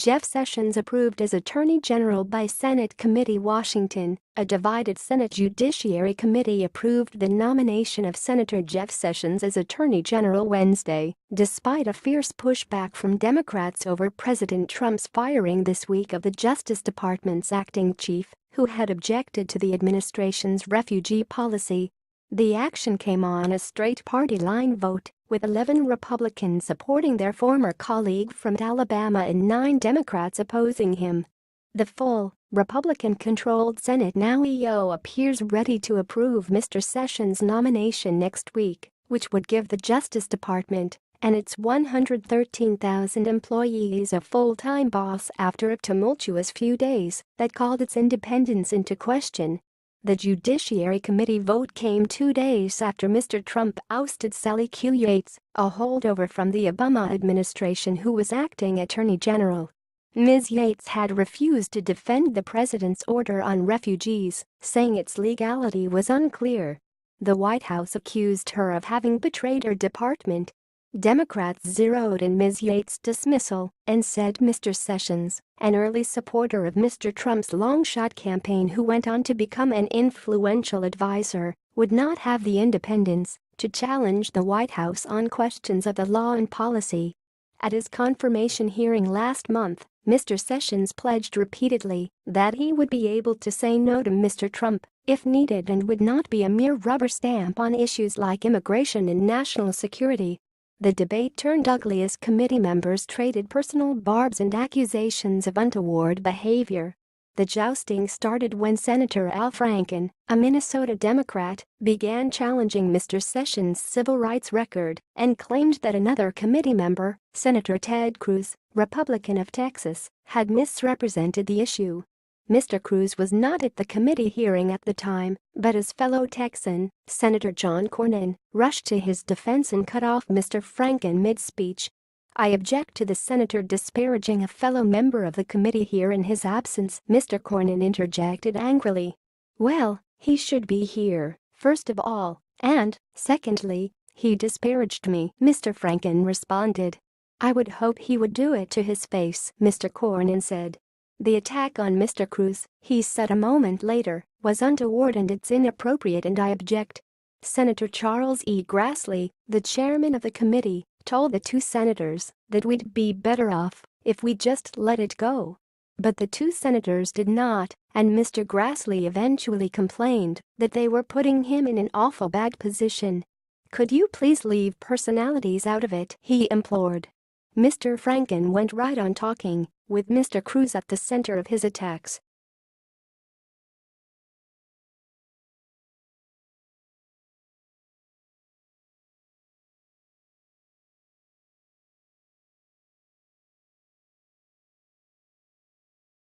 Jeff Sessions approved as Attorney General by Senate Committee. Washington, a divided Senate Judiciary Committee approved the nomination of Senator Jeff Sessions as Attorney General Wednesday, despite a fierce pushback from Democrats over President Trump's firing this week of the Justice Department's acting chief, who had objected to the administration's refugee policy. The action came on a straight party line vote, with 11 Republicans supporting their former colleague from Alabama and 9 Democrats opposing him. The full, Republican-controlled Senate now appears ready to approve Mr. Sessions' nomination next week, which would give the Justice Department and its 113,000 employees a full-time boss after a tumultuous few days that called its independence into question. The Judiciary Committee vote came 2 days after Mr. Trump ousted Sally Q. Yates, a holdover from the Obama administration who was acting Attorney General. Ms. Yates had refused to defend the president's order on refugees, saying its legality was unclear. The White House accused her of having betrayed her department. Democrats zeroed in Ms. Yates' dismissal and said Mr. Sessions, an early supporter of Mr. Trump's long-shot campaign who went on to become an influential advisor, would not have the independence to challenge the White House on questions of the law and policy. At his confirmation hearing last month, Mr. Sessions pledged repeatedly that he would be able to say no to Mr. Trump if needed and would not be a mere rubber stamp on issues like immigration and national security. The debate turned ugly as committee members traded personal barbs and accusations of untoward behavior. The jousting started when Senator Al Franken, a Minnesota Democrat, began challenging Mr. Sessions' civil rights record and claimed that another committee member, Senator Ted Cruz, Republican of Texas, had misrepresented the issue. Mr. Cruz was not at the committee hearing at the time, but his fellow Texan, Senator John Cornyn, rushed to his defense and cut off Mr. Franken mid-speech. "I object to the senator disparaging a fellow member of the committee here in his absence," Mr. Cornyn interjected angrily. "Well, he should be here, first of all, and, secondly, he disparaged me," Mr. Franken responded. "I would hope he would do it to his face," Mr. Cornyn said. "The attack on Mr. Cruz," he said a moment later, "was untoward and it's inappropriate and I object." Senator Charles E. Grassley, the chairman of the committee, told the 2 senators that we'd be better off if we just let it go. But the 2 senators did not, and Mr. Grassley eventually complained that they were putting him in an awful bad position. "Could you please leave personalities out of it?" he implored. Mr. Franken went right on talking, with Mr. Cruz at the center of his attacks.